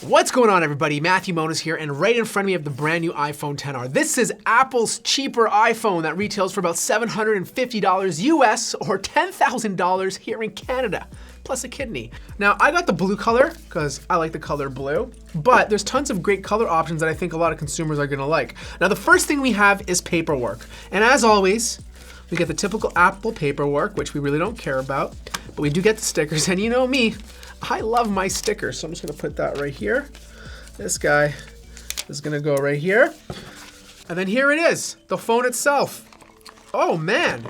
What's going on, everybody? Matthew Moniz here, and right in front of me I have the brand new iPhone XR. This is Apple's cheaper iPhone that retails for about $750 US or $10,000 here in Canada, plus a kidney. Now, I got the blue color because I like the color blue, but there's tons of great color options that I think a lot of consumers are gonna like. Now, the first thing we have is paperwork. And as always, we get the typical Apple paperwork, which we really don't care about, but we do get the stickers, and you know me, I love my stickers, so I'm just gonna put that right here. This guy is gonna go right here. And then here it is, the phone itself. Oh man.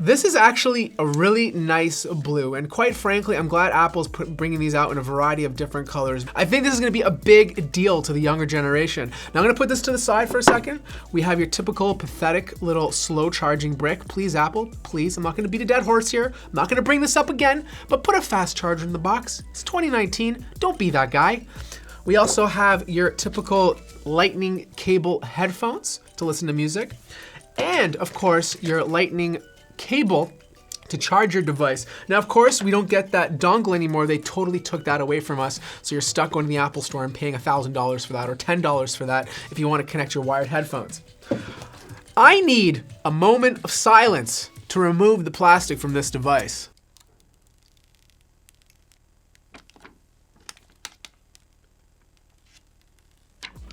This is actually a really nice blue, and quite frankly, I'm glad Apple's bringing these out in a variety of different colors. I think this is gonna be a big deal to the younger generation. Now I'm gonna put this to the side for a second. We have your typical pathetic little slow charging brick. Please, Apple, please, I'm not gonna beat a dead horse here. I'm not gonna bring this up again, but put a fast charger in the box. It's 2019, don't be that guy. We also have your typical lightning cable headphones to listen to music. And of course, your lightning cable to charge your device. Now, of course, we don't get that dongle anymore. They totally took that away from us. So you're stuck going to the Apple store and paying $1,000 for that or $10 for that if you want to connect your wired headphones. I need a moment of silence to remove the plastic from this device.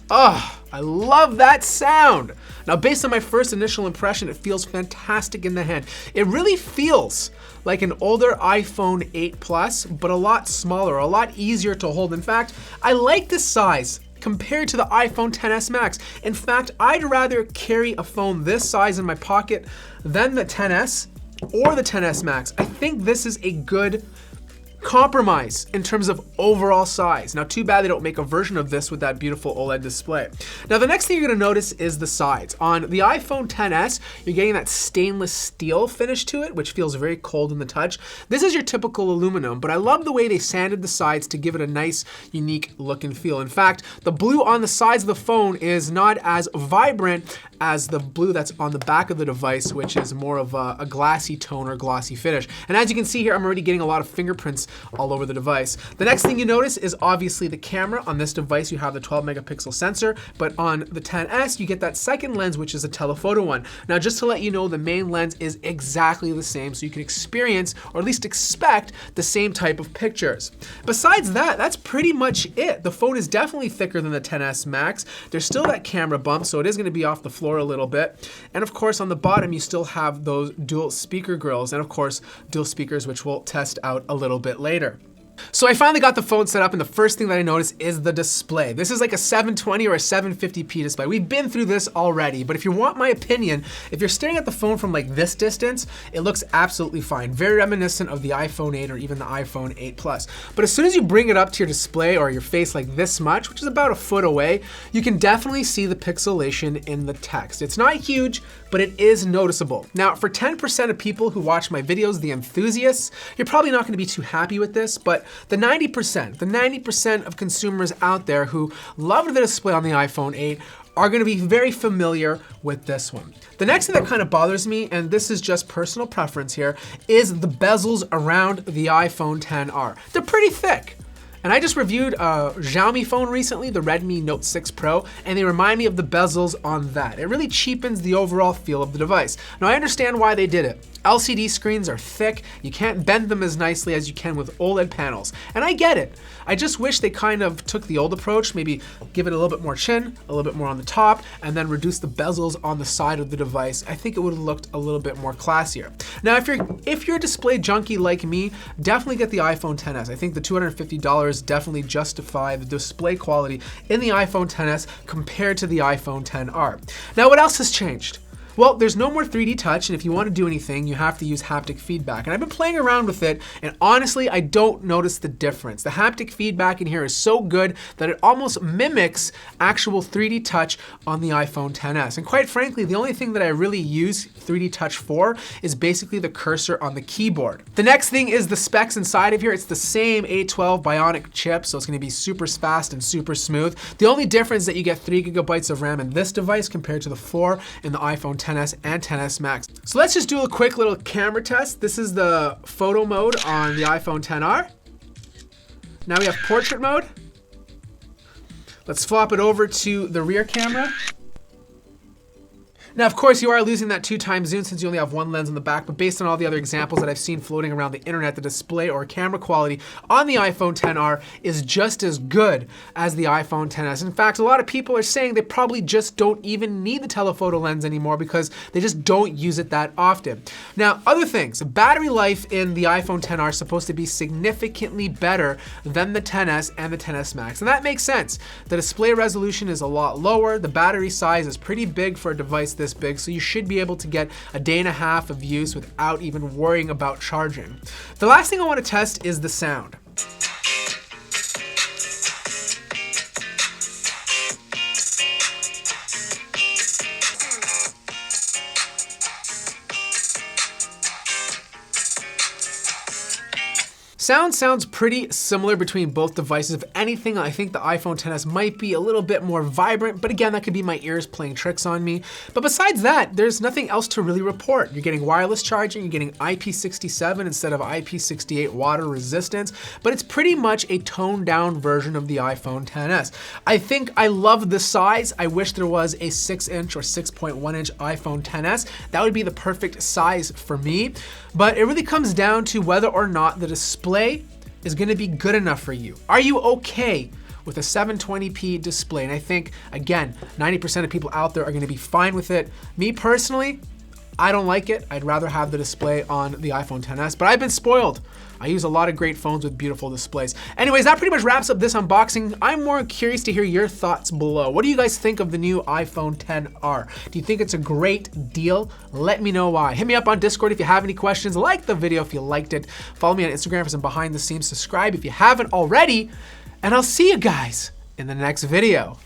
Oh, I love that sound. Now, based on my first initial impression, it feels fantastic in the hand. It really feels like an older iPhone 8 Plus, but a lot smaller, a lot easier to hold. In fact, I like the size compared to the iPhone XS Max. In fact, I'd rather carry a phone this size in my pocket than the XS or the XS Max. I think this is a good compromise in terms of overall size. Now, too bad they don't make a version of this with that beautiful OLED display. Now, the next thing you're gonna notice is the sides. On the iPhone XS, you're getting that stainless steel finish to it, which feels very cold in the touch. This is your typical aluminum, but I love the way they sanded the sides to give it a nice, unique look and feel. In fact, the blue on the sides of the phone is not as vibrant as the blue that's on the back of the device, which is more of a glassy tone or glossy finish. And as you can see here, I'm already getting a lot of fingerprints all over the device. The next thing you notice is obviously the camera. On this device, you have the 12 megapixel sensor, but on the XS, you get that second lens, which is a telephoto one. Now, just to let you know, the main lens is exactly the same, so you can experience, or at least expect, the same type of pictures. Besides that, that's pretty much it. The phone is definitely thicker than the XS Max. There's still that camera bump, so it is gonna be off the floor a little bit. And of course, on the bottom, you still have those dual speaker grills, and of course, dual speakers, which we'll test out a little bit later. So I finally got the phone set up, and the first thing that I noticed is the display. This is like a 720 or a 750p display. We've been through this already, but if you want my opinion, if you're staring at the phone from like this distance, it looks absolutely fine. Very reminiscent of the iPhone 8 or even the iPhone 8 Plus. But as soon as you bring it up to your display or your face like this much, which is about a foot away, you can definitely see the pixelation in the text. It's not huge, but it is noticeable. Now, for 10% of people who watch my videos, the enthusiasts, you're probably not gonna be too happy with this, but the 90% of consumers out there who loved the display on the iPhone 8 are gonna be very familiar with this one. The next thing that kind of bothers me, and this is just personal preference here, is the bezels around the iPhone XR. They're pretty thick. And I just reviewed a Xiaomi phone recently, the Redmi Note 6 Pro, and they remind me of the bezels on that. It really cheapens the overall feel of the device. Now, I understand why they did it. LCD screens are thick, you can't bend them as nicely as you can with OLED panels. And I get it. I just wish they kind of took the old approach, maybe give it a little bit more chin, a little bit more on the top, and then reduce the bezels on the side of the device. I think it would have looked a little bit more classier. Now, if you're a display junkie like me, definitely get the iPhone XS. I think the $250 definitely justify the display quality in the iPhone XS compared to the iPhone XR. Now, what else has changed? Well, there's no more 3D touch, and if you want to do anything, you have to use haptic feedback. And I've been playing around with it, and honestly, I don't notice the difference. The haptic feedback in here is so good that it almost mimics actual 3D touch on the iPhone XS. And quite frankly, the only thing that I really use 3D touch for is basically the cursor on the keyboard. The next thing is the specs inside of here. It's the same A12 Bionic chip, so it's gonna be super fast and super smooth. The only difference is that you get 3 gigabytes of RAM in this device compared to the 4 in the iPhone XS and XS Max. So let's just do a quick little camera test. This is the photo mode on the iPhone XR. Now we have portrait mode. Let's flop it over to the rear camera. Now, of course, you are losing that 2x zoom since you only have one lens on the back, but based on all the other examples that I've seen floating around the internet, the display or camera quality on the iPhone XR is just as good as the iPhone XS. In fact, a lot of people are saying they probably just don't even need the telephoto lens anymore because they just don't use it that often. Now, other things, battery life in the iPhone XR is supposed to be significantly better than the XS and the XS Max, and that makes sense. The display resolution is a lot lower, the battery size is pretty big for a device this big, so you should be able to get a day and a half of use without even worrying about charging. The last thing I want to test is the sound. Sound sounds pretty similar between both devices. If anything, I think the iPhone XS might be a little bit more vibrant, but again, that could be my ears playing tricks on me. But besides that, there's nothing else to really report. You're getting wireless charging, you're getting IP67 instead of IP68 water resistance, but it's pretty much a toned down version of the iPhone XS. I think I love the size. I wish there was a 6-inch or 6.1-inch iPhone XS. That would be the perfect size for me, but it really comes down to whether or not the display is gonna be good enough for you. Are you okay with a 720p display? And I think, again, 90% of people out there are gonna be fine with it. Me personally, I don't like it. I'd rather have the display on the iPhone XS, but I've been spoiled. I use a lot of great phones with beautiful displays. Anyways, that pretty much wraps up this unboxing. I'm more curious to hear your thoughts below. What do you guys think of the new iPhone XR? Do you think it's a great deal? Let me know why. Hit me up on Discord if you have any questions. Like the video if you liked it. Follow me on Instagram for some behind the scenes. Subscribe if you haven't already. And I'll see you guys in the next video.